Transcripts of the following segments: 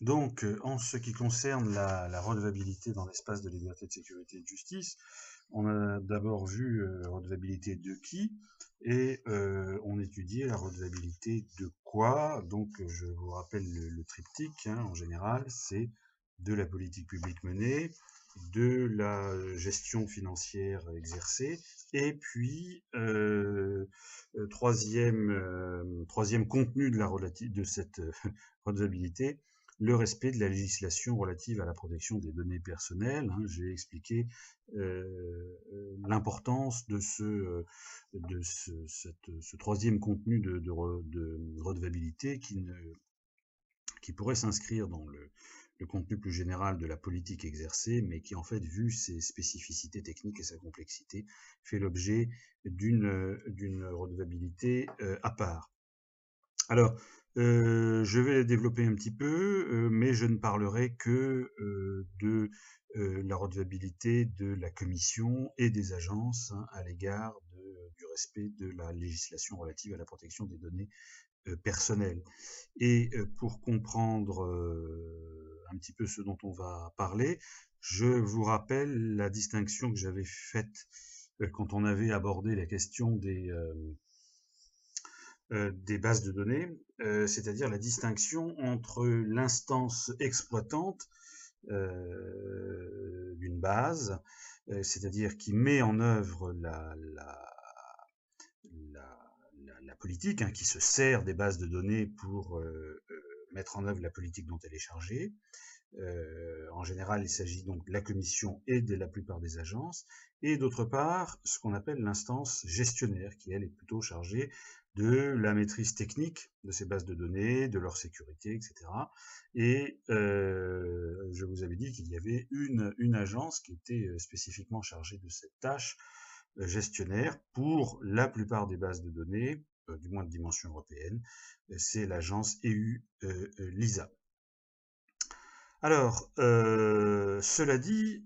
Donc, en ce qui concerne la redevabilité dans l'espace de liberté, de sécurité et de justice, on a d'abord vu redevabilité de qui, et on étudiait la redevabilité de quoi. Donc, je vous rappelle le triptyque, hein, en général, c'est de la politique publique menée, de la gestion financière exercée, et puis troisième contenu de cette redevabilité, le respect de la législation relative à la protection des données personnelles. Hein. J'ai expliqué l'importance de ce troisième contenu de redevabilité qui pourrait s'inscrire dans le contenu plus général de la politique exercée, mais qui en fait, vu ses spécificités techniques et sa complexité, fait l'objet d'une redevabilité à part. Alors, je vais la développer un petit peu, mais je ne parlerai que de la redevabilité de la Commission et des agences, hein, à l'égard du respect de la législation relative à la protection des données personnelles. Et pour comprendre un petit peu ce dont on va parler, je vous rappelle la distinction que j'avais faite quand on avait abordé la question des bases de données, c'est-à-dire la distinction entre l'instance exploitante d'une base, c'est-à-dire qui met en œuvre la politique, hein, qui se sert des bases de données pour mettre en œuvre la politique dont elle est chargée. En général, il s'agit donc de la Commission et de la plupart des agences, et d'autre part, ce qu'on appelle l'instance gestionnaire, qui elle est plutôt chargée de la maîtrise technique de ces bases de données, de leur sécurité, etc. Et je vous avais dit qu'il y avait une agence qui était spécifiquement chargée de cette tâche gestionnaire pour la plupart des bases de données, du moins de dimension européenne, c'est l'agence EU-LISA. Alors, cela dit,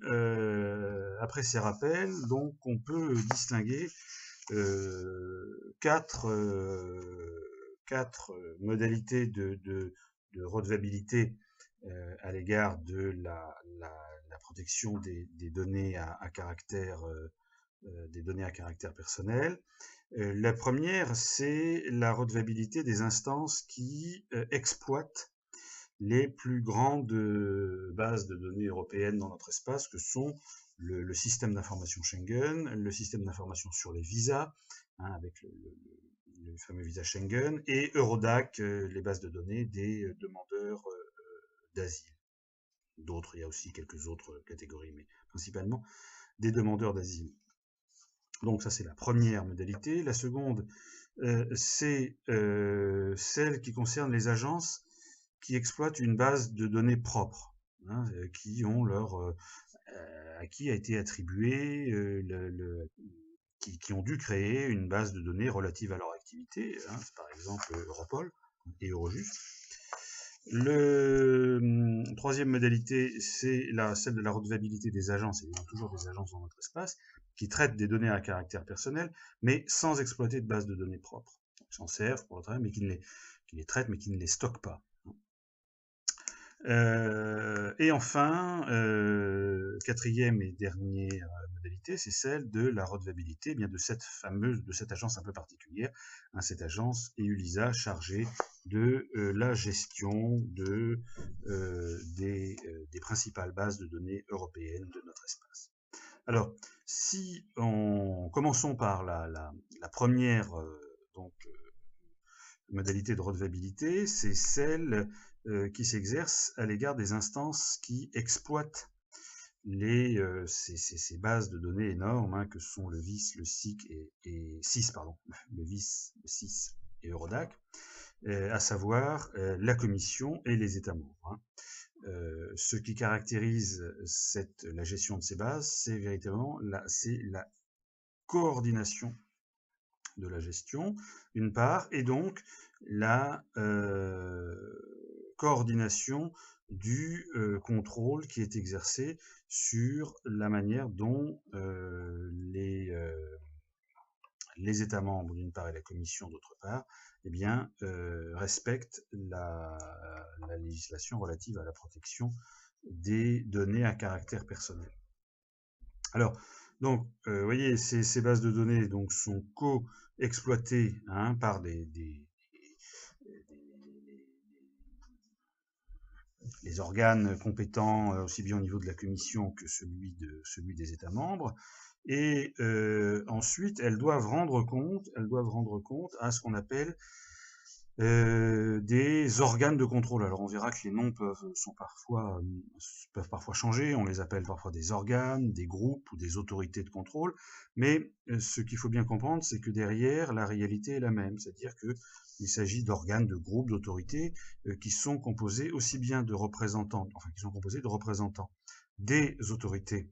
après ces rappels, donc on peut distinguer quatre modalités de redevabilité à l'égard de la protection des données à caractère des données à caractère personnel. La première, c'est la redevabilité des instances qui exploitent les plus grandes bases de données européennes dans notre espace, que sont le système d'information Schengen, le système d'information sur les visas, hein, avec le fameux visa Schengen, et Eurodac, les bases de données des demandeurs d'asile. D'autres, il y a aussi quelques autres catégories, mais principalement des demandeurs d'asile. Donc ça, c'est la première modalité. La seconde, c'est celle qui concerne les agences qui exploitent une base de données propre, hein, qui ont à qui a été attribué qui ont dû créer une base de données relative à leur activité, hein, par exemple Europol et Eurojust. Troisième modalité, c'est celle de la redevabilité des agences, et il y a toujours des agences dans notre espace, qui traitent des données à caractère personnel, mais sans exploiter de base de données propres. Ils s'en servent pour le travail, mais qui les traitent, mais qui ne les stockent pas. Et enfin, quatrième et dernière modalité, c'est celle de la redevabilité, de cette agence un peu particulière, hein, cette agence EULISA chargée de la gestion des principales bases de données européennes de notre espace. Alors, si commençons par la première modalité de redevabilité, c'est celle qui s'exerce à l'égard des instances qui exploitent ces bases de données énormes, hein, que sont le VIS, le SIC et SIS, pardon, le VIS, le SIS et Eurodac, à savoir la Commission et les États membres. Hein. Ce qui caractérise la gestion de ces bases, c'est véritablement la coordination de la gestion, d'une part, et donc la coordination du contrôle qui est exercé sur la manière dont les États membres, d'une part, et la Commission, d'autre part, respectent la législation relative à la protection des données à caractère personnel. Alors, donc, vous voyez, ces bases de données donc, sont co-exploitées hein, par les organes compétents, aussi bien au niveau de la Commission que celui des États membres. Et ensuite, elles doivent rendre compte à ce qu'on appelle des organes de contrôle. Alors on verra que les noms peuvent parfois changer, on les appelle parfois des organes, des groupes ou des autorités de contrôle, mais ce qu'il faut bien comprendre, c'est que derrière, la réalité est la même, c'est-à-dire qu'il s'agit d'organes, de groupes, d'autorités qui sont composés aussi bien de représentants, des autorités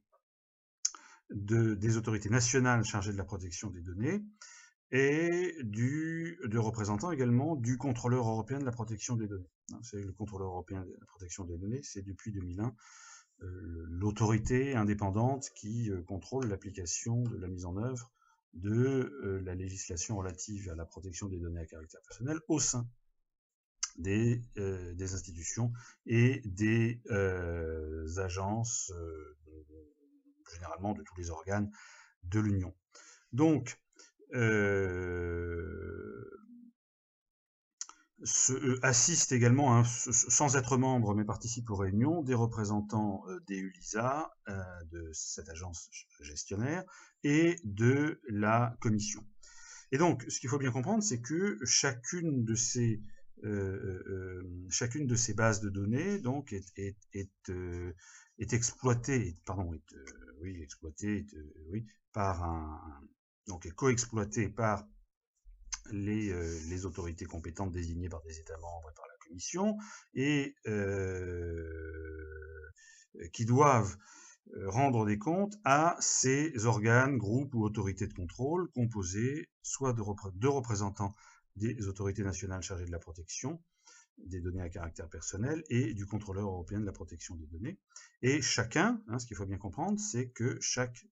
nationales chargées de la protection des données, et de représentants également du contrôleur européen de la protection des données. C'est le contrôleur européen de la protection des données, c'est depuis 2001 l'autorité indépendante qui contrôle l'application de la mise en œuvre de la législation relative à la protection des données à caractère personnel au sein des institutions et des agences, généralement de tous les organes de l'Union. Donc, assistent également, hein, sans être membres, mais participent aux réunions, des représentants des ULISA, de cette agence gestionnaire, et de la Commission. Et donc, ce qu'il faut bien comprendre, c'est que chacune de ces bases de données donc est exploitée, est coexploitée par les autorités compétentes désignées par des États membres et par la Commission, et qui doivent rendre des comptes à ces organes, groupes ou autorités de contrôle composés soit de représentants des autorités nationales chargées de la protection des données à caractère personnel et du contrôleur européen de la protection des données. Et chacun, hein, ce qu'il faut bien comprendre, c'est que chaque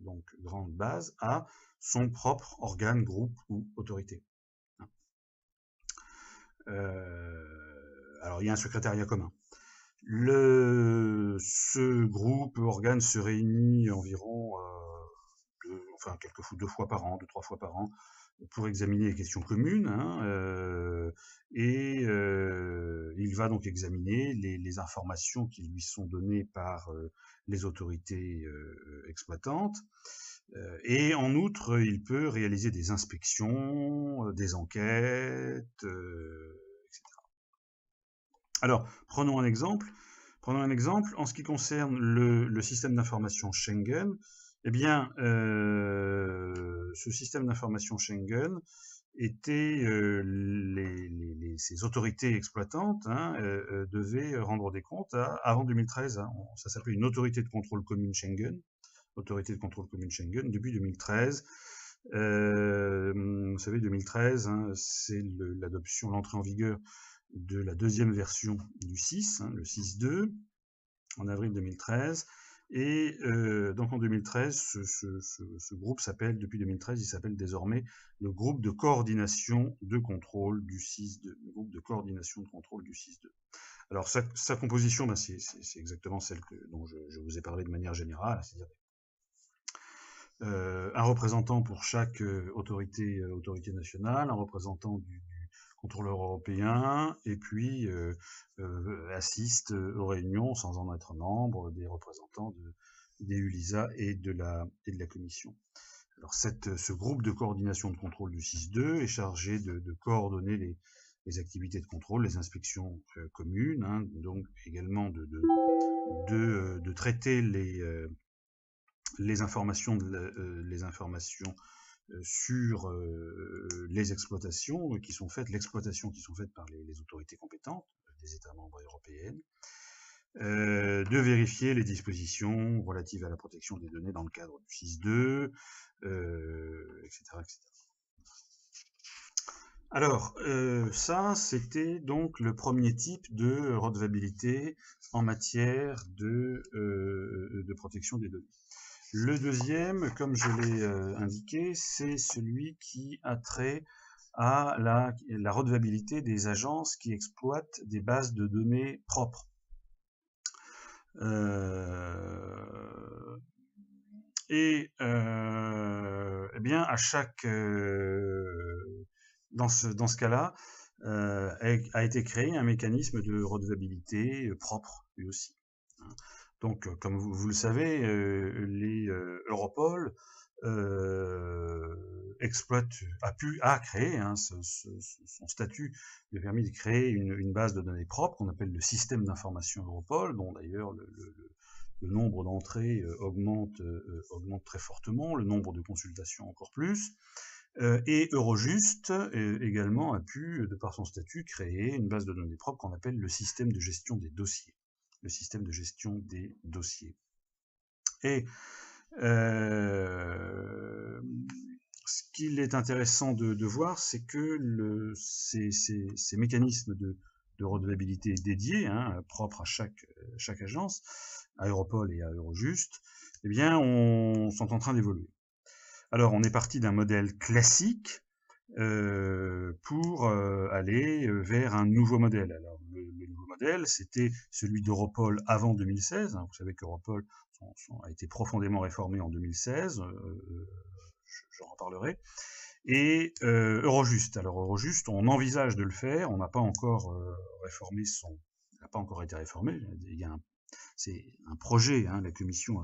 donc, grande base a son propre organe, groupe ou autorité. Alors il y a un secrétariat commun. Ce groupe, organe se réunit environ deux fois par an, 2-3 fois par an, pour examiner les questions communes, hein, il va donc examiner les informations qui lui sont données par les autorités exploitantes, et en outre, il peut réaliser des inspections, des enquêtes, etc. Alors, prenons un exemple. En ce qui concerne le système d'information Schengen, eh bien, ce système d'information Schengen était ces autorités exploitantes hein, devaient rendre des comptes avant 2013. Hein, ça s'appelait une autorité de contrôle commune Schengen. Autorité de contrôle commune Schengen depuis 2013. Vous savez, 2013, hein, c'est l'entrée en vigueur de la deuxième version du 6, hein, le 6.2, en avril 2013. Et donc en 2013, ce groupe s'appelle, depuis 2013, il s'appelle désormais le groupe de coordination de contrôle du 6.2. Le groupe de coordination de contrôle du 6.2. Alors sa composition, ben, c'est exactement celle dont je vous ai parlé de manière générale, c'est-à-dire un représentant pour chaque autorité nationale, un représentant du contrôleur européen, et puis assiste aux réunions, sans en être membre, des représentants des ULISA et de la Commission. Alors ce groupe de coordination de contrôle du 6.2 est chargé de coordonner les activités de contrôle, les inspections communes, hein, donc également de traiter les informations sur les exploitations qui sont faites, par les autorités compétentes des États membres européennes, de vérifier les dispositions relatives à la protection des données dans le cadre du 6.2, etc., etc. Alors, ça, c'était donc le premier type de redevabilité en matière de protection des données. Le deuxième, comme je l'ai indiqué, c'est celui qui a trait à la redevabilité des agences qui exploitent des bases de données propres. Eh bien, à chaque dans ce cas-là, a été créé un mécanisme de redevabilité propre, lui aussi. Donc, comme vous le savez, les Europol a créé son statut lui a permis de créer une base de données propre qu'on appelle le système d'information Europol, dont d'ailleurs le nombre d'entrées augmente très fortement, le nombre de consultations encore plus. Et Eurojust également a pu, de par son statut, créer une base de données propre qu'on appelle le système de gestion des dossiers. Le système de gestion des dossiers. Et ce qu'il est intéressant de voir, c'est que ces mécanismes de redevabilité dédiés, propres à chaque agence, à Europol et à Eurojust, eh bien, sont en train d'évoluer. Alors, on est parti d'un modèle classique pour aller vers un nouveau modèle. Alors, le nouveau modèle, c'était celui d'Europol avant 2016. Vous savez qu'Europol a été profondément réformé en 2016. J'en reparlerai. Et Eurojust. Alors, Eurojust, on envisage de le faire. On n'a pas encore réformé il n'a pas encore été réformé. C'est un projet. La Commission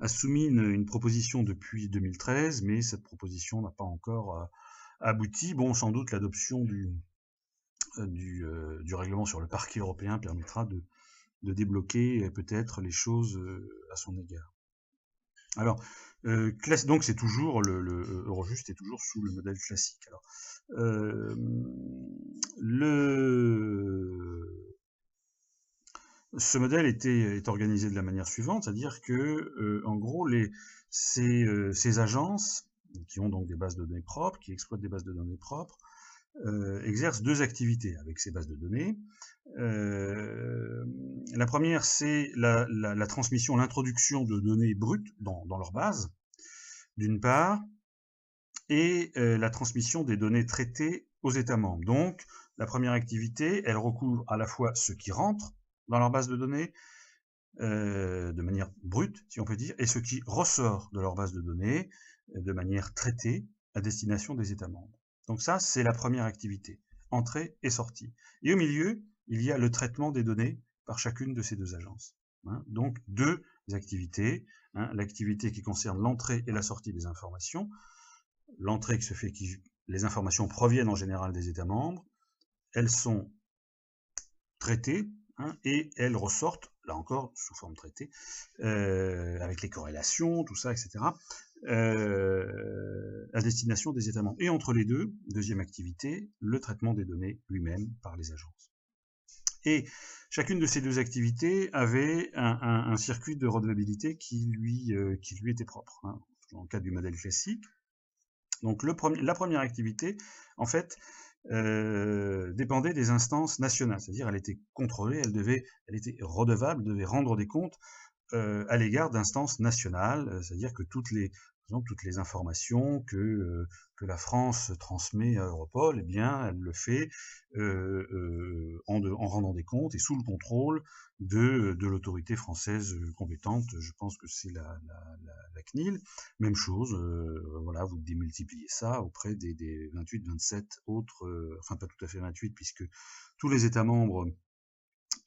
a soumis une proposition depuis 2013, mais cette proposition n'a pas encore abouti. Bon, sans doute l'adoption du règlement sur le parquet européen permettra de débloquer peut-être les choses à son égard. Alors, donc c'est toujours le Eurojust est toujours sous le modèle classique. Alors, ce modèle est organisé de la manière suivante, c'est-à-dire que, en gros, ces agences, qui ont donc des bases de données propres, qui exploitent des bases de données propres, exercent deux activités avec ces bases de données. La première, c'est la transmission, l'introduction de données brutes dans leur base, d'une part, et la transmission des données traitées aux États membres. Donc, la première activité, elle recouvre à la fois ce qui rentre dans leur base de données, de manière brute, si on peut dire, et ce qui ressort de leur base de données de manière traitée à destination des États membres. Donc ça, c'est la première activité, entrée et sortie. Et au milieu, il y a le traitement des données par chacune de ces deux agences. Donc deux activités, l'activité qui concerne l'entrée et la sortie des informations, l'entrée qui se fait, les informations proviennent en général des États membres, elles sont traitées, et elles ressortent, là encore, sous forme traitée, avec les corrélations, tout ça, etc., à destination des États membres. Et entre les deux, deuxième activité, le traitement des données lui-même par les agences. Et chacune de ces deux activités avait un circuit de redevabilité qui lui était propre, dans le cas du modèle classique. Donc la première activité, en fait, dépendait des instances nationales, c'est-à-dire elle était contrôlée, elle était redevable, devait rendre des comptes à l'égard d'instances nationales, c'est-à-dire que toutes les informations que la France transmet à Europol, eh bien, elle le fait en rendant des comptes et sous le contrôle de l'autorité française compétente. Je pense que c'est la CNIL. Même chose, voilà, vous démultipliez ça auprès des 28, 27 autres, enfin pas tout à fait 28, puisque tous les États membres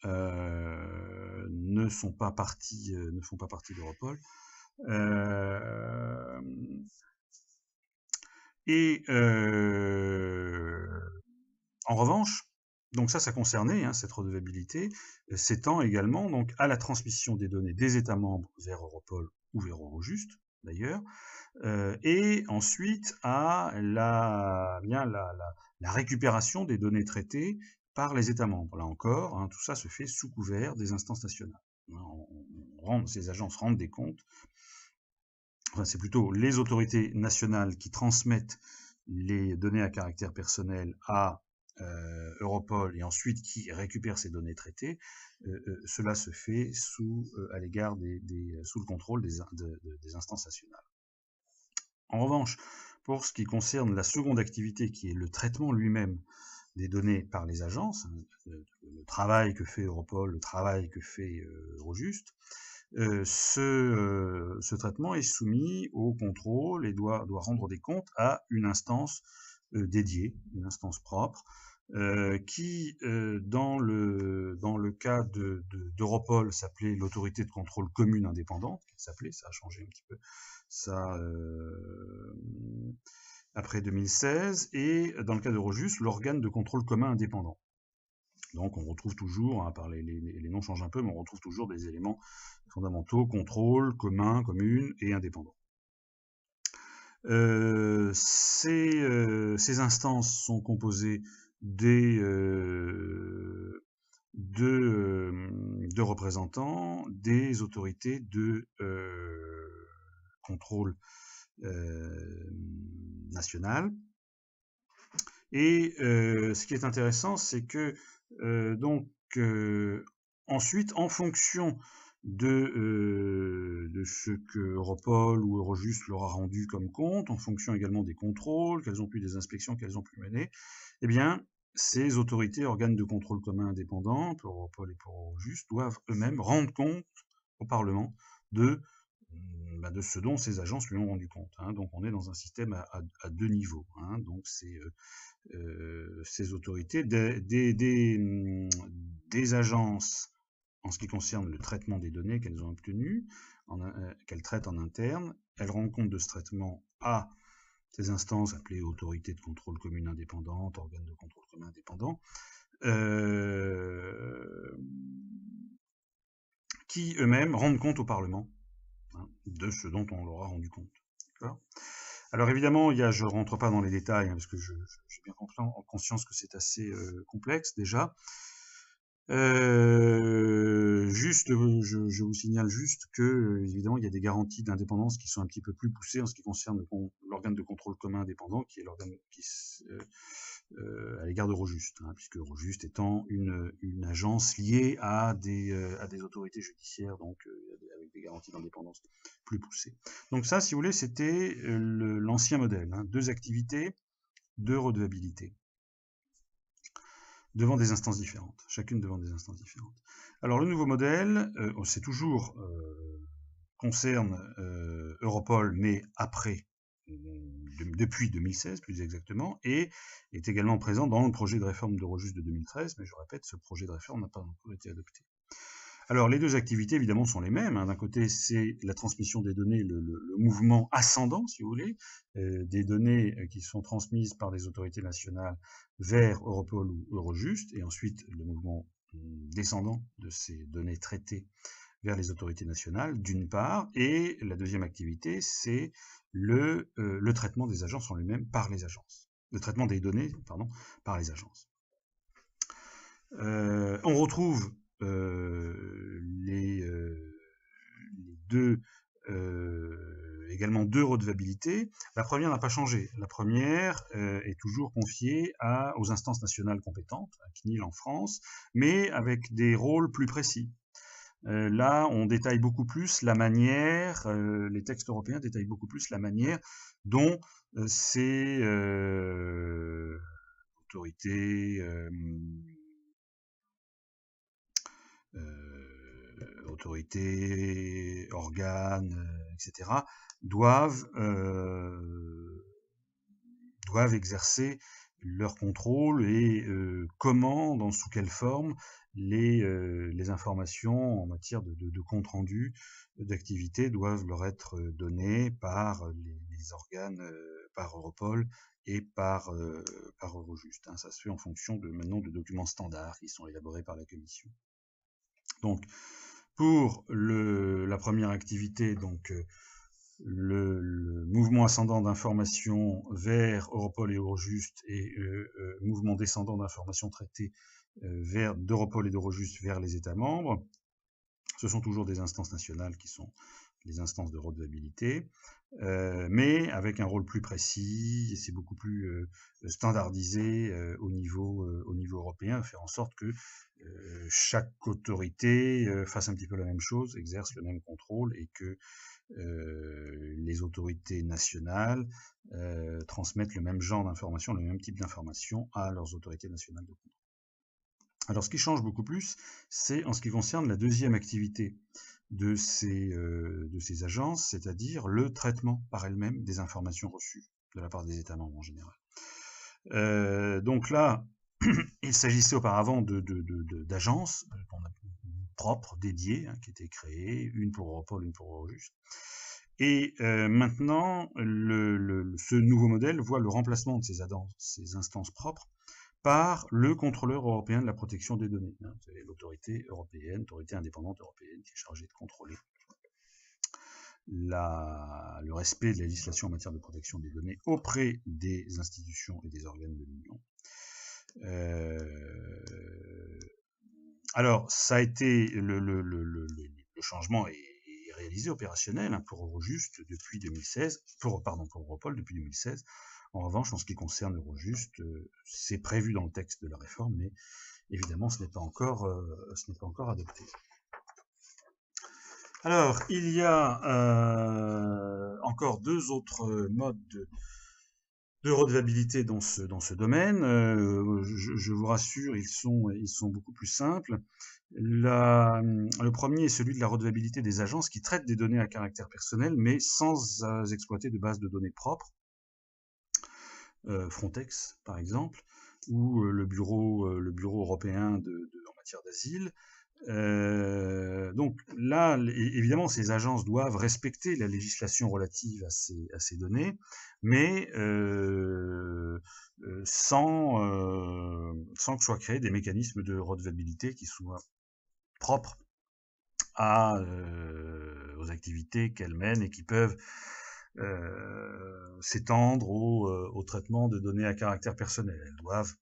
ne font pas partie d'Europol. En revanche, donc ça concernait cette redevabilité, s'étend également donc à la transmission des données des États membres vers Europol ou vers Eurojust d'ailleurs, et ensuite à la récupération des données traitées par les États membres. Là encore, tout ça se fait sous couvert des instances nationales. Ces agences rendent des comptes. Enfin, c'est plutôt les autorités nationales qui transmettent les données à caractère personnel à Europol et ensuite qui récupèrent ces données traitées. Cela se fait sous le contrôle des instances nationales. En revanche, pour ce qui concerne la seconde activité, qui est le traitement lui-même des données par les agences, le travail que fait Europol, le travail que fait Eurojust, ce traitement est soumis au contrôle et doit rendre des comptes à une instance dédiée, une instance propre, qui, dans le cas d'Europol, s'appelait l'autorité de contrôle commune indépendante, ça a changé un petit peu, ça, après 2016, et dans le cas d'Eurojust, l'organe de contrôle commun indépendant. Donc on retrouve toujours, à part les noms changent un peu, mais on retrouve toujours des éléments fondamentaux: contrôle, commun, commune et indépendant. Ces instances sont composées de représentants des autorités de contrôle national. Et ce qui est intéressant, c'est que ensuite, en fonction de ce que Europol ou Eurojust leur a rendu comme compte, en fonction également des contrôles, qu'elles ont pu, des inspections qu'elles ont pu mener, eh bien, ces autorités, organes de contrôle commun indépendants, pour Europol et pour Eurojust, doivent eux-mêmes rendre compte au Parlement de ce dont ces agences lui ont rendu compte. Hein. Donc on est dans un système à deux niveaux. Hein. Donc c'est ces autorités, des agences en ce qui concerne le traitement des données qu'elles ont obtenues, qu'elles traitent en interne. Elles rendent compte de ce traitement à ces instances appelées autorités de contrôle commune indépendante, organes de contrôle commun indépendant, qui eux-mêmes rendent compte au Parlement de ce dont on leur a rendu compte. Alors évidemment, je ne rentre pas dans les détails, parce que j'ai bien conscience que c'est assez complexe déjà. Je vous signale juste que, évidemment, il y a des garanties d'indépendance qui sont un petit peu plus poussées en ce qui concerne l'organe de contrôle commun indépendant, qui est l'organe à l'égard d'Eurojust, hein, puisque Eurojust étant une agence liée à des autorités judiciaires, donc avec des garanties d'indépendance plus poussées. Donc ça, si vous voulez, c'était l'ancien modèle, hein, 2 activités, 2 redevabillités, devant des instances différentes, chacune devant des instances différentes. Alors le nouveau modèle, c'est toujours concerne Europol, mais après, depuis 2016 plus exactement, et est également présent dans le projet de réforme d'Eurojust de 2013, mais je répète, ce projet de réforme n'a pas encore été adopté. Alors les 2 activités évidemment sont les mêmes, hein. D'un côté c'est la transmission des données, le mouvement ascendant si vous voulez, des données qui sont transmises par les autorités nationales vers Europol ou Eurojust, et ensuite le mouvement descendant de ces données traitées vers les autorités nationales, d'une part, et la deuxième activité, c'est le traitement des agences en lui-même par les agences. Le traitement des données, pardon, par les agences. On retrouve également 2 redevabilités. La première n'a pas changé. La première est toujours confiée aux instances nationales compétentes, à CNIL en France, mais avec des rôles plus précis. Là, on détaille beaucoup plus la manière, les textes européens détaillent beaucoup plus la manière dont ces autorités, organes, etc., doivent exercer leur contrôle et comment, sous quelle forme, les informations en matière de compte rendu d'activité doivent leur être données par les organes, par Europol et par Eurojust. Hein. Ça se fait en fonction maintenant de documents standards qui sont élaborés par la Commission. Donc, pour la première activité, donc le mouvement ascendant d'information vers Europol et Eurojust, et mouvement descendant d'information traitée d'Europol et d'Eurojust vers les États membres, ce sont toujours des instances nationales qui sont les instances de redevabilité, mais avec un rôle plus précis, et c'est beaucoup plus standardisé au niveau européen, faire en sorte que chaque autorité fasse un petit peu la même chose, exerce le même contrôle, et que les autorités nationales transmettent le même genre d'informations, le même type d'informations à leurs autorités nationales de contrôle. Alors ce qui change beaucoup plus, c'est en ce qui concerne la deuxième activité de ces agences, c'est-à-dire le traitement par elles-mêmes des informations reçues de la part des États membres en général. Donc là, il s'agissait auparavant d'agences propres, dédiées, hein, qui étaient créées, une pour Europol, une pour Eurojust. Et maintenant, ce nouveau modèle voit le remplacement de ces instances propres par le contrôleur européen de la protection des données. Hein, vous savez, l'autorité européenne, autorité indépendante européenne, qui est chargée de contrôler le respect de la législation en matière de protection des données auprès des institutions et des organes de l'Union. Alors, ça a été le changement est réalisé, opérationnel, hein, pour Eurojust depuis 2016, pour Europol depuis 2016. En revanche, en ce qui concerne Eurojust, c'est prévu dans le texte de la réforme, mais évidemment, ce n'est pas encore adopté. Alors, il y a encore deux autres modes de redevabilité dans ce domaine. Je vous rassure, ils sont beaucoup plus simples. Le premier est celui de la redevabilité des agences qui traitent des données à caractère personnel, mais sans exploiter de base de données propres. Frontex, par exemple, ou le bureau européen en matière d'asile. Donc là, évidemment, ces agences doivent respecter la législation relative à ces données, mais sans que soient créés des mécanismes de redevabilité qui soient propres aux activités qu'elles mènent et qui peuvent s'étendre au traitement de données à caractère personnel. Elles doivent,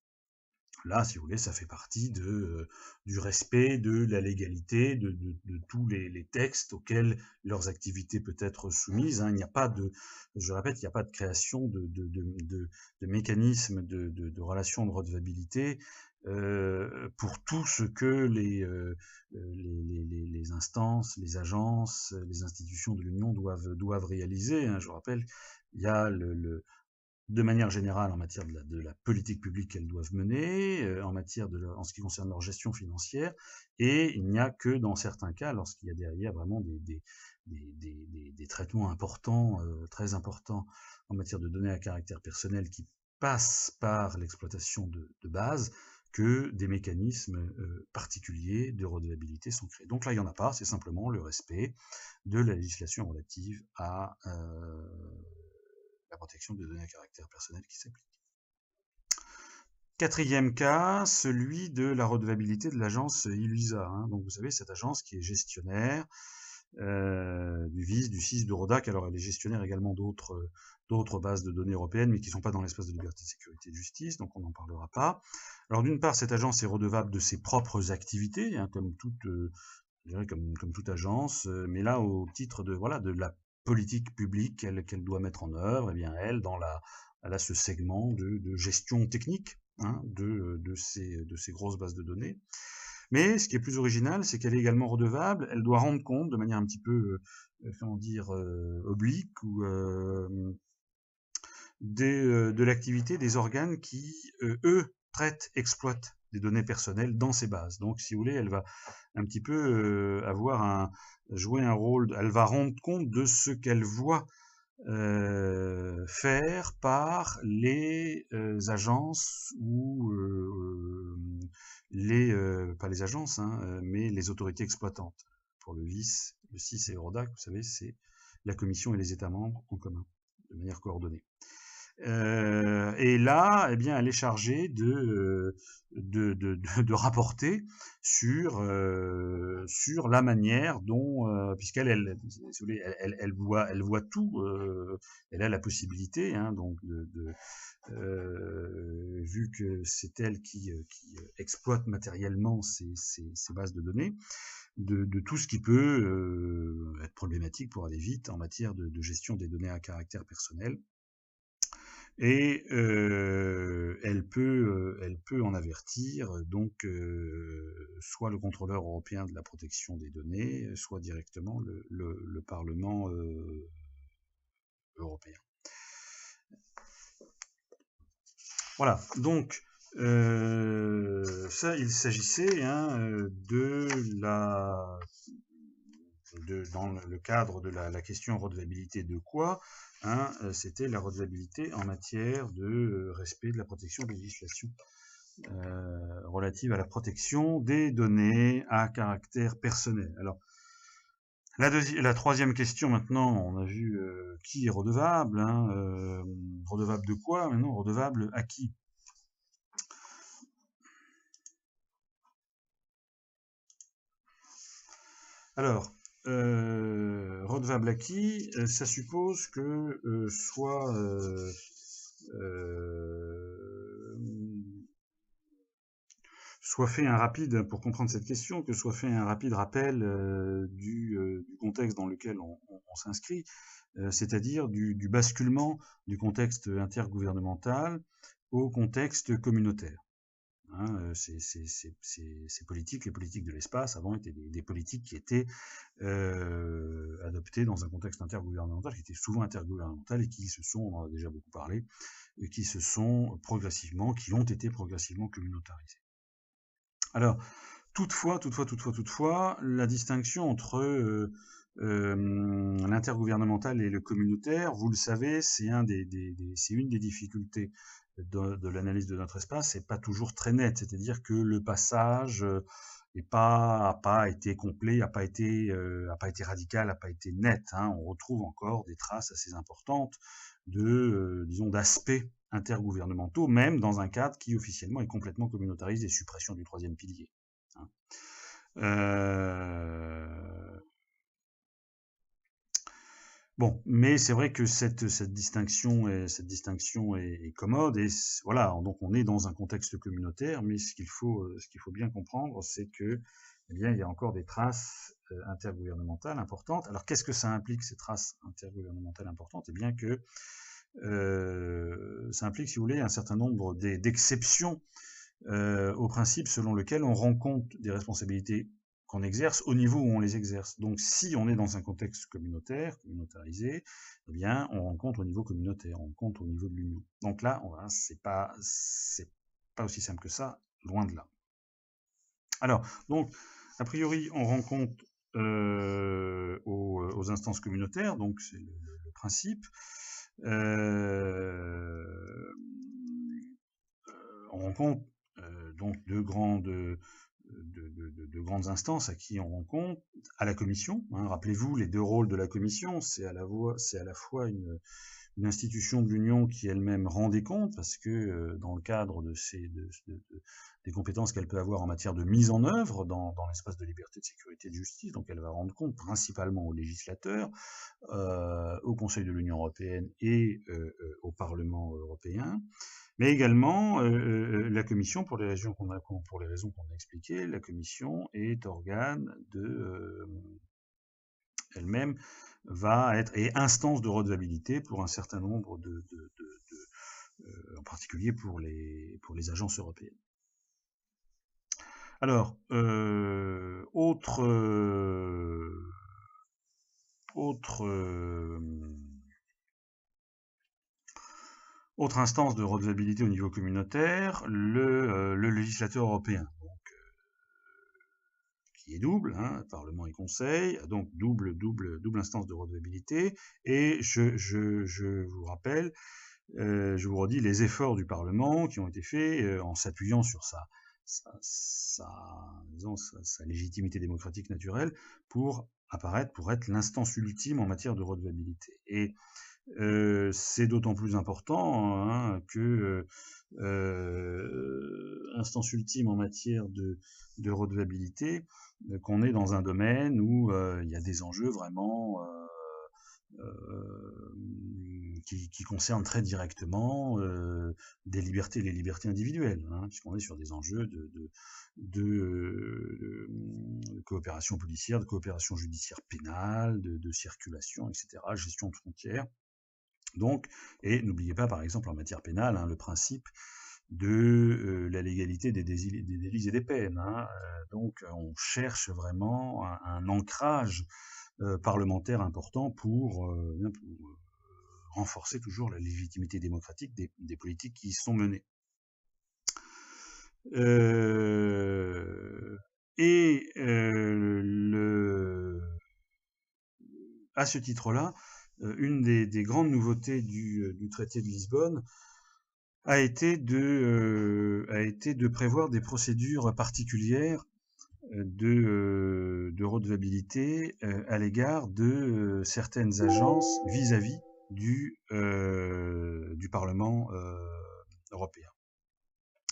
là, si vous voulez, ça fait partie du respect de la légalité de tous les textes auxquels leurs activités peuvent être soumises. Hein. Il n'y a pas je répète, il n'y a pas de création de mécanismes de relations de redevabilité pour tout ce que les instances, les agences, les institutions de l'Union doivent réaliser. Hein. Je vous rappelle, il y a de manière générale en matière de la politique publique qu'elles doivent mener, en ce qui concerne leur gestion financière, et il n'y a que dans certains cas, lorsqu'il y a derrière vraiment des traitements importants, très importants en matière de données à caractère personnel qui passent par l'exploitation de base, que des mécanismes particuliers de redevabilité sont créés. Donc là, il n'y en a pas, c'est simplement le respect de la législation relative à la protection des données à caractère personnel qui s'applique. Quatrième cas, celui de la redevabilité de l'agence Iluisa. Hein. Donc vous savez, cette agence qui est gestionnaire du VIS, du SIS, d'Eurodac. Alors elle est gestionnaire également d'autres bases de données européennes, mais qui ne sont pas dans l'espace de liberté, de sécurité et de justice, donc on n'en parlera pas. Alors d'une part, cette agence est redevable de ses propres activités, hein, comme toute agence, mais là au titre de la politique publique qu'elle doit mettre en œuvre, et bien elle a ce segment de gestion technique, hein, de ces grosses bases de données. Mais ce qui est plus original, c'est qu'elle est également redevable, elle doit rendre compte de manière un petit peu, oblique ou de l'activité des organes qui, eux, exploitent des données personnelles dans ces bases. Donc, si vous voulez, elle va un petit peu jouer un rôle, elle va rendre compte de ce qu'elle voit faire par les agences ou pas les agences, hein, mais les autorités exploitantes. Pour le VIS, le SIS et Eurodac, vous savez, c'est la Commission et les États membres en commun, de manière coordonnée. Et là, eh bien, elle est chargée de rapporter sur la manière dont, puisqu'elle voit tout, elle a la possibilité, hein, donc vu que c'est elle qui exploite matériellement ces bases de données, de tout ce qui peut être problématique pour aller vite en matière de gestion des données à caractère personnel. Et elle peut en avertir donc soit le contrôleur européen de la protection des données, soit directement le Parlement européen. Voilà, donc ça, il s'agissait dans le cadre de la question redevabilité de quoi, c'était la redevabilité en matière de respect de la protection des législations relatives à la protection des données à caractère personnel. Alors, la troisième question maintenant, on a vu qui est redevable, redevable de quoi maintenant, redevable à qui? Alors, redevable à qui? Ça suppose que soit fait un rapide, pour comprendre cette question, que soit fait un rapide rappel du contexte dans lequel on s'inscrit, c'est-à-dire du basculement du contexte intergouvernemental au contexte communautaire. Ces politiques, les politiques de l'espace, avant étaient des politiques qui étaient adoptées dans un contexte intergouvernemental, qui étaient souvent intergouvernemental et qui se sont, on en a déjà beaucoup parlé, et qui ont été progressivement communautarisées. Alors, toutefois, la distinction entre l'intergouvernemental et le communautaire, vous le savez, c'est une des difficultés de l'analyse de notre espace, c'est pas toujours très net, c'est-à-dire que le passage a pas été complet, a pas été radical, a pas été net. On retrouve encore des traces assez importantes disons, d'aspects intergouvernementaux, même dans un cadre qui officiellement est complètement communautarisé, suppression du troisième pilier. Bon, mais c'est vrai que cette distinction est commode, et voilà, donc on est dans un contexte communautaire, mais ce qu'il faut bien comprendre, c'est que, eh bien, il y a encore des traces intergouvernementales importantes. Alors, qu'est-ce que ça implique, ces traces intergouvernementales importantes? Eh bien que ça implique, si vous voulez, un certain nombre d'exceptions au principe selon lequel on rend compte des responsabilités qu'on exerce au niveau où on les exerce. Donc, si on est dans un contexte communautarisé, eh bien, on rend compte au niveau communautaire, on rend compte au niveau de l'Union. Donc là, c'est pas aussi simple que ça, loin de là. Alors, donc, a priori, on rend compte aux instances communautaires, donc c'est le principe. On rend compte donc de grandes instances à qui on rend compte, à la commission. Rappelez-vous les deux rôles de la commission, c'est à la fois une institution de l'Union qui elle-même rend des comptes, parce que dans le cadre des compétences qu'elle peut avoir en matière de mise en œuvre dans l'espace de liberté, de sécurité et de justice, donc elle va rendre compte principalement aux législateurs, au Conseil de l'Union européenne et au Parlement européen. Mais également, la commission, pour les raisons qu'on a expliquées, la commission est organe elle-même est instance de redevabilité pour un certain nombre en particulier pour les agences européennes. Alors, autre instance de redevabilité au niveau communautaire, le législateur européen, donc, qui est double, Parlement et Conseil, donc double instance de redevabilité. Et je vous rappelle, je vous redis les efforts du Parlement qui ont été faits en s'appuyant sur sa légitimité démocratique naturelle pour être l'instance ultime en matière de redevabilité. Et c'est d'autant plus important que instance ultime en matière de redevabilité, qu'on est dans un domaine où il y a des enjeux vraiment qui concernent très directement les libertés individuelles, puisqu'on est sur des enjeux de coopération policière, de coopération judiciaire pénale, de circulation, etc., gestion de frontières. Donc, et n'oubliez pas, par exemple, en matière pénale, le principe de la légalité des délits et des peines. Donc, on cherche vraiment un ancrage parlementaire important pour renforcer toujours la légitimité démocratique des politiques qui y sont menées. Et à ce titre-là, une des grandes nouveautés du traité de Lisbonne a été de prévoir des procédures particulières de redevabilité à l'égard de certaines agences vis-à-vis du Parlement européen.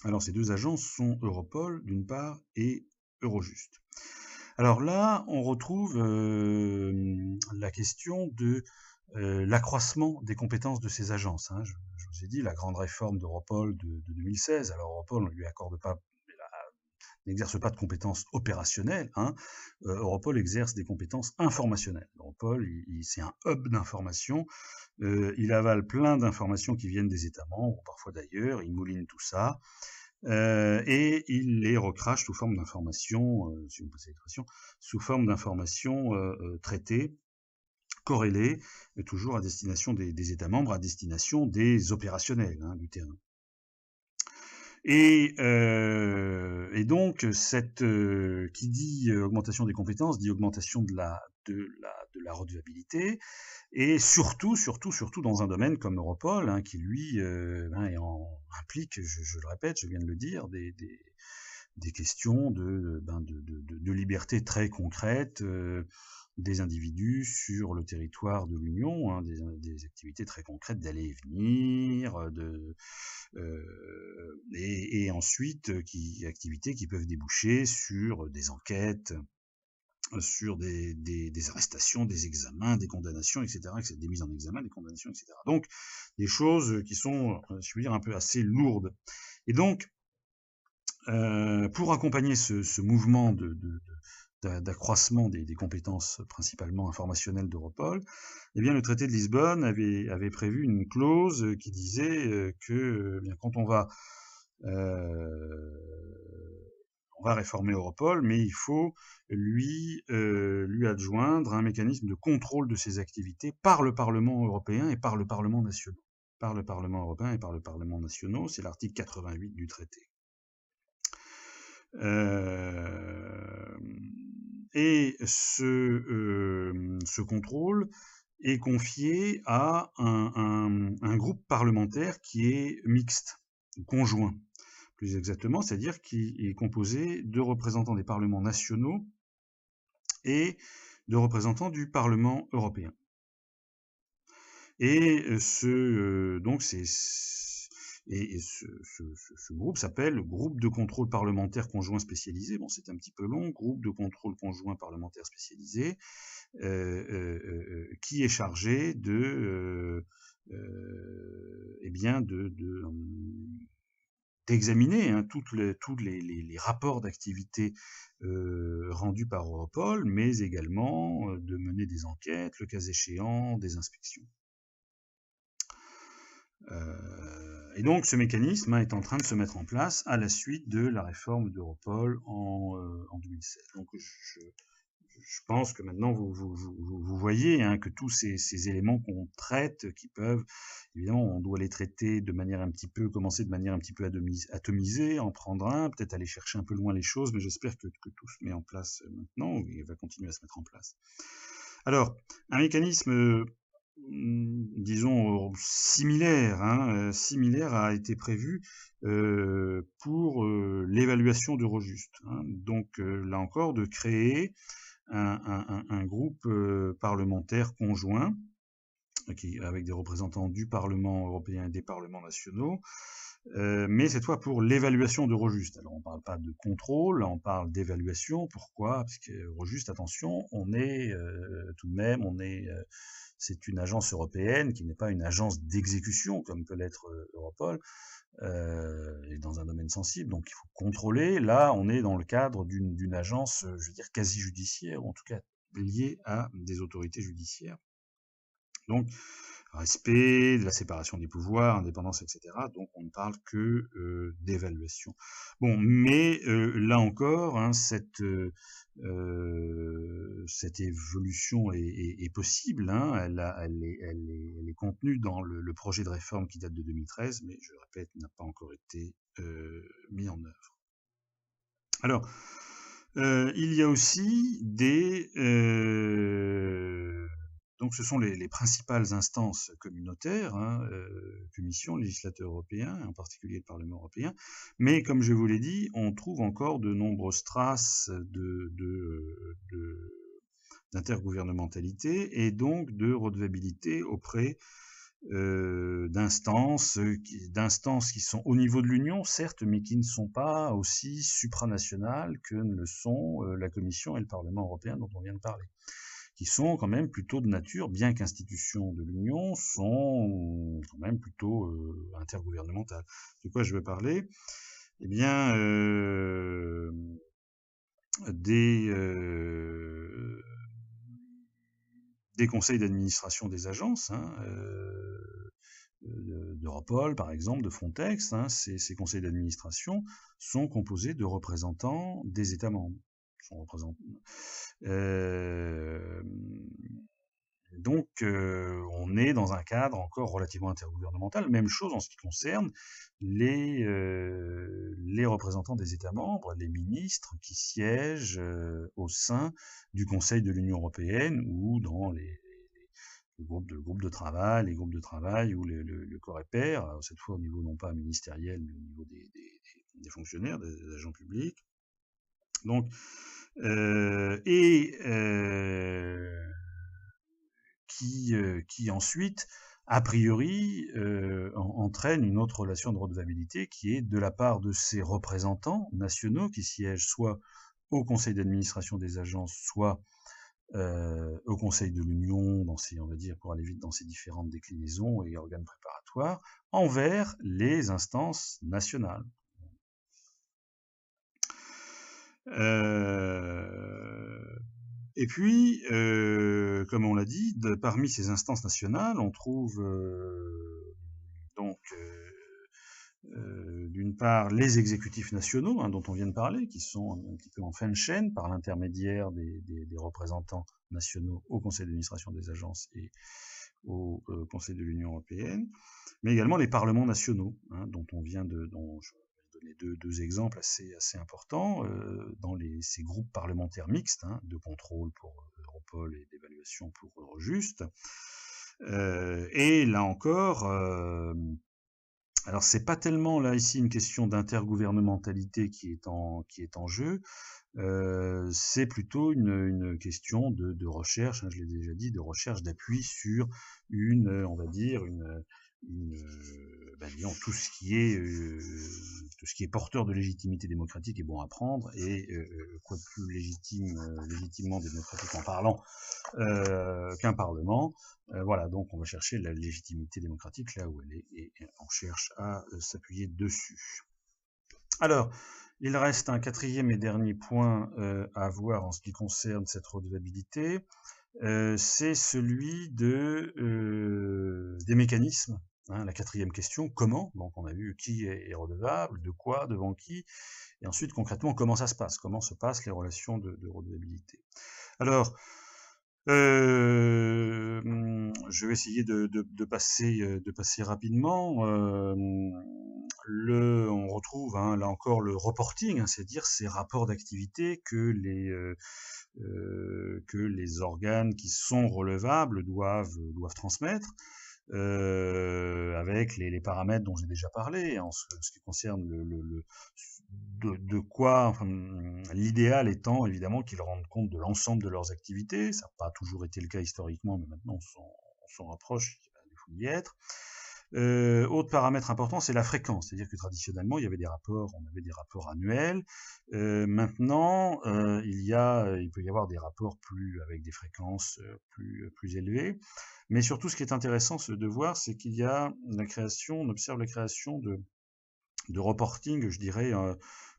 Alors ces deux agences sont Europol d'une part et Eurojust. Alors là, on retrouve la question de l'accroissement des compétences de ces agences. Je vous ai dit, la grande réforme d'Europol de 2016. Alors Europol, on ne lui accorde pas, n'exerce pas de compétences opérationnelles. Europol exerce des compétences informationnelles. Europol, c'est un hub d'information. Il avale plein d'informations qui viennent des États membres, parfois d'ailleurs. Il mouline tout ça. Et il les recrache sous forme d'informations, si vous me passez l'expression, sous forme d'informations traitées, corrélées, toujours à destination des États membres, à destination des opérationnels du terrain. Et donc, qui dit augmentation des compétences, dit augmentation de la redevabilité, et surtout dans un domaine comme Europol, qui lui implique, je le répète, je viens de le dire, des questions de liberté très concrètes des individus sur le territoire de l'Union, des activités très concrètes d'aller et venir, et ensuite activités qui peuvent déboucher sur des enquêtes, sur des arrestations, des examens, des condamnations, etc., des mises en examen, des condamnations, etc. Donc, des choses qui sont, je veux dire, un peu assez lourdes. Et donc, pour accompagner ce mouvement d'accroissement des compétences principalement informationnelles d'Europol, eh bien, le traité de Lisbonne avait prévu une clause qui disait que quand on va réformer Europol, mais il faut lui adjoindre un mécanisme de contrôle de ses activités par le Parlement européen et par le Parlement national. Par le Parlement européen et par le Parlement national, c'est l'article 88 du traité. Et ce contrôle est confié à un groupe parlementaire qui est mixte, conjoint, plus exactement, c'est-à-dire qui est composé de représentants des parlements nationaux et de représentants du Parlement européen. Et ce groupe s'appelle groupe de contrôle parlementaire conjoint spécialisé. Bon, c'est un petit peu long, groupe de contrôle conjoint parlementaire spécialisé, qui est chargé d'examiner tous les rapports d'activité rendus par Europol, mais également de mener des enquêtes, le cas échéant, des inspections. Et donc ce mécanisme est en train de se mettre en place à la suite de la réforme d'Europol en 2016. Donc je pense que maintenant vous voyez que tous ces éléments qu'on traite, qui peuvent, évidemment, on doit les traiter commencer de manière un petit peu atomisée, en prendre un, peut-être aller chercher un peu loin les choses, mais j'espère que tout se met en place maintenant, et va continuer à se mettre en place. Alors, un mécanisme disons similaire a été prévu pour l'évaluation d'Eurojust. Donc là encore, de créer un groupe parlementaire conjoint avec des représentants du Parlement européen et des parlements nationaux, mais cette fois pour l'évaluation d'Eurojust. Alors on ne parle pas de contrôle, on parle d'évaluation. Pourquoi? Parce que Eurojust, attention, c'est une agence européenne qui n'est pas une agence d'exécution comme peut l'être Europol, et dans un domaine sensible, donc il faut contrôler. Là, on est dans le cadre d'une agence, je veux dire, quasi judiciaire, ou en tout cas liée à des autorités judiciaires. Donc, respect de la séparation des pouvoirs, indépendance, etc. Donc, on ne parle que d'évaluation. Bon, mais là encore, cette évolution est possible. Elle est contenue dans le projet de réforme qui date de 2013, mais je répète, n'a pas encore été mis en œuvre. Alors, il y a aussi des... donc ce sont les principales instances communautaires, hein, Commission, législateur européen, en particulier le Parlement européen, mais comme je vous l'ai dit, on trouve encore de nombreuses traces d'intergouvernementalité et donc de redevabilité auprès d'instances qui sont au niveau de l'Union, certes, mais qui ne sont pas aussi supranationales que ne le sont la Commission et le Parlement européen dont on vient de parler, qui sont quand même plutôt de nature, bien qu'institutions de l'Union, sont quand même plutôt intergouvernementales. De quoi je veux parler? Eh bien, des conseils d'administration des agences, hein, d'Europol, par exemple, de Frontex, hein, ces conseils d'administration sont composés de représentants des États membres. Donc, on est dans un cadre encore relativement intergouvernemental. Même chose en ce qui concerne les représentants des États membres, les ministres qui siègent au sein du Conseil de l'Union européenne ou dans les groupes de travail, les groupes de travail ou le Coreper, cette fois au niveau non pas ministériel, mais au niveau des fonctionnaires, des agents publics. Donc, qui ensuite, a priori, entraîne une autre relation de redevabilité qui est de la part de ces représentants nationaux qui siègent soit au conseil d'administration des agences, soit au Conseil de l'Union, on va dire, pour aller vite, dans ses différentes déclinaisons et organes préparatoires, envers les instances nationales. Et puis, comme on l'a dit, parmi ces instances nationales, on trouve donc d'une part les exécutifs nationaux, hein, dont on vient de parler, qui sont un petit peu en fin de chaîne par l'intermédiaire des représentants nationaux au conseil d'administration des agences et au Conseil de l'Union européenne, mais également les parlements nationaux, hein, dont je vais donner deux exemples assez importants, dans ces groupes parlementaires mixtes, hein, de contrôle pour Europol et d'évaluation pour Eurojust. Et là encore, alors c'est pas tellement là ici une question d'intergouvernementalité qui est en jeu, c'est plutôt une question de recherche, hein, je l'ai déjà dit, de recherche d'appui sur on va dire disons, tout ce qui est porteur de légitimité démocratique est bon à prendre, et quoi de plus légitimement démocratique en parlant qu'un parlement. Voilà, donc on va chercher la légitimité démocratique là où elle est, et on cherche à s'appuyer dessus. Alors, il reste un quatrième et dernier point à voir en ce qui concerne cette redevabilité, c'est celui des mécanismes. Hein, la quatrième question, comment? Donc on a vu qui est redevable, de quoi, devant qui, et ensuite concrètement comment ça se passe, comment se passent les relations de redevabilité. Alors, je vais essayer de passer rapidement. On retrouve là encore le reporting, hein, c'est-à-dire ces rapports d'activité que les organes qui sont relevables doivent transmettre, avec les paramètres dont j'ai déjà parlé, en ce qui concerne de quoi, enfin, l'idéal étant évidemment qu'ils rendent compte de l'ensemble de leurs activités. Ça n'a pas toujours été le cas historiquement, mais maintenant on s'en rapproche, il faut y être. Autre paramètre important, c'est la fréquence, c'est-à-dire que traditionnellement, on avait des rapports annuels. Maintenant, il peut y avoir des rapports avec des fréquences plus élevées. Mais surtout, ce qui est intéressant de voir, c'est qu'il y a on observe la création de reporting, je dirais,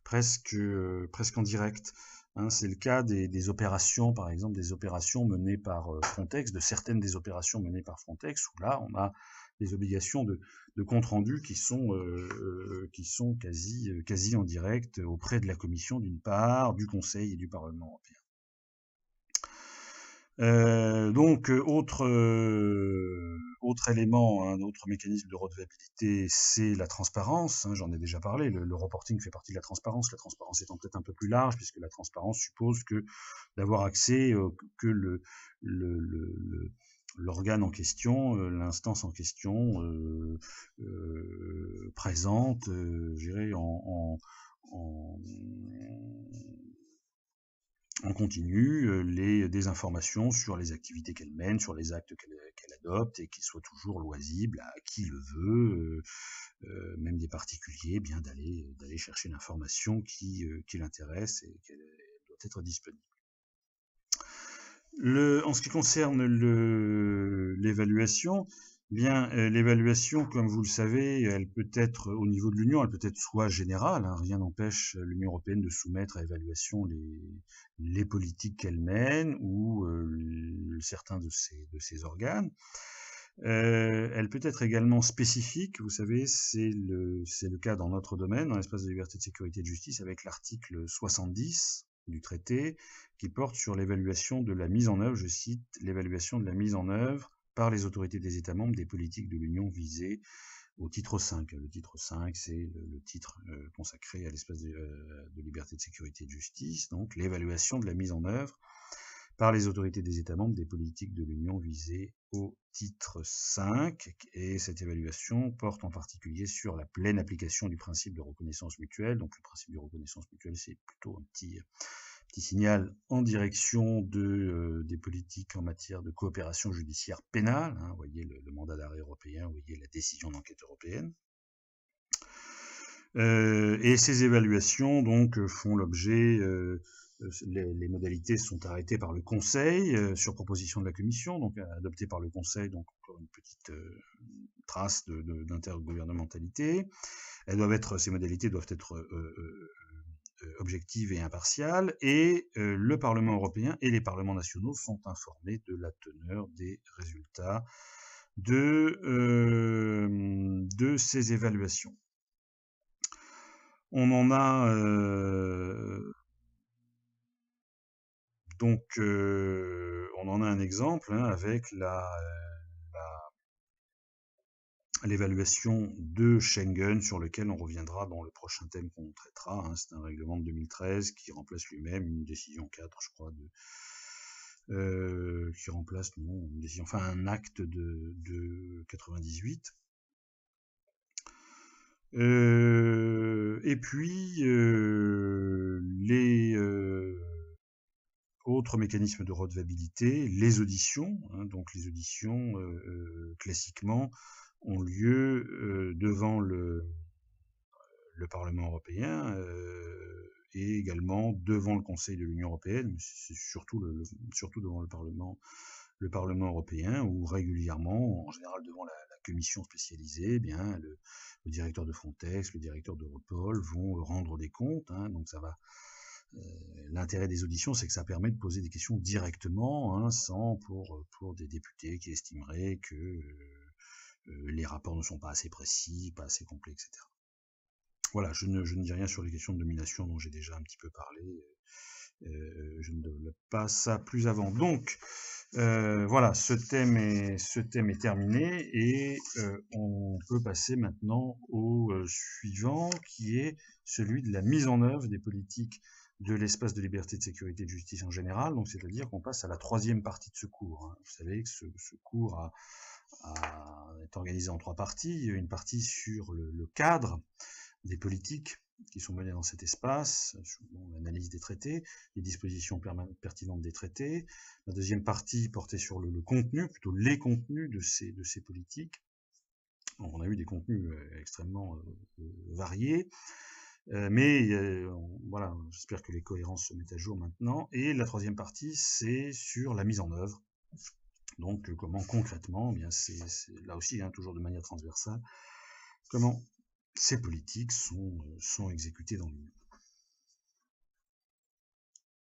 presque en direct. Hein, c'est le cas des opérations, par exemple, des opérations menées par Frontex, de certaines des opérations menées par Frontex, où là, on a des obligations de compte rendu qui sont quasi en direct auprès de la Commission d'une part, du Conseil et du Parlement européen. Donc autre autre élément, un autre mécanisme de redevabilité, c'est la transparence. Hein, j'en ai déjà parlé. Le reporting fait partie de la transparence. La transparence étant peut-être un peu plus large, puisque la transparence suppose que d'avoir accès, que l'organe en question, l'instance en question, présente, je dirais, en continu des informations sur les activités qu'elle mène, sur les actes qu'elle adopte, et qu'ils soient toujours loisibles à qui le veut, même des particuliers, bien d'aller chercher l'information qui l'intéresse et qu'elle doit être disponible. En ce qui concerne l'évaluation, bien l'évaluation, comme vous le savez, elle peut être au niveau de l'Union, elle peut être soit générale, hein, rien n'empêche l'Union européenne de soumettre à évaluation les politiques qu'elle mène ou certains de ses organes. Elle peut être également spécifique, vous savez, c'est le cas dans notre domaine, dans l'espace de liberté, de sécurité et de justice, avec l'article 70 du traité, qui porte sur l'évaluation de la mise en œuvre, je cite, l'évaluation de la mise en œuvre par les autorités des États membres des politiques de l'Union visées au titre 5. Le titre 5, c'est le titre consacré à l'espace de liberté, de sécurité et de justice, donc l'évaluation de la mise en œuvre par les autorités des États membres des politiques de l'Union visées au titre 5, et cette évaluation porte en particulier sur la pleine application du principe de reconnaissance mutuelle. Donc le principe de reconnaissance mutuelle, c'est plutôt un petit signal en direction des politiques en matière de coopération judiciaire pénale. Hein, vous voyez le mandat d'arrêt européen, vous voyez la décision d'enquête européenne. Et ces évaluations donc font l'objet, les modalités sont arrêtées par le Conseil sur proposition de la Commission, donc adoptées par le Conseil, donc encore une petite trace d'intergouvernementalité. Ces modalités doivent être objectives et impartiales, et le Parlement européen et les parlements nationaux sont informés de la teneur des résultats de ces évaluations. On en a on en a un exemple hein, avec l'évaluation de Schengen, sur lequel on reviendra dans le prochain thème qu'on traitera. Hein. C'est un règlement de 2013 qui remplace lui-même une décision 4, je crois, qui remplace une décision, enfin un acte de 98. Et puis les autres mécanismes de redevabilité, les auditions. Hein, donc les auditions, classiquement, ont lieu devant le Parlement européen et également devant le Conseil de l'Union européenne, mais c'est surtout devant le Parlement européen, où régulièrement, en général devant la commission spécialisée, eh bien le directeur de Frontex, le directeur d'Europol vont rendre des comptes. Hein, donc ça va. L'intérêt des auditions, c'est que ça permet de poser des questions directement, hein, sans pour des députés qui estimeraient que les rapports ne sont pas assez précis, pas assez complets, etc. Voilà, je ne dis rien sur les questions de nomination dont j'ai déjà un petit peu parlé. Je ne développe pas ça plus avant. Donc, voilà, ce thème est terminé, et on peut passer maintenant au suivant, qui est celui de la mise en œuvre des politiques de l'espace de liberté, de sécurité et de justice en général. Donc, c'est-à-dire qu'on passe à la troisième partie de ce cours. Hein. Vous savez que ce cours est organisé en 3 parties. Une partie sur le cadre des politiques qui sont menées dans cet espace, l'analyse des traités, les dispositions pertinentes des traités. La deuxième partie portait sur le contenu, plutôt les contenus de ces politiques. Donc, on a eu des contenus extrêmement variés, mais voilà, j'espère que les cohérences se mettent à jour maintenant. Et la troisième partie, c'est sur la mise en œuvre. Donc comment concrètement, eh bien c'est là aussi hein, toujours de manière transversale, comment ces politiques sont exécutées dans l'Union.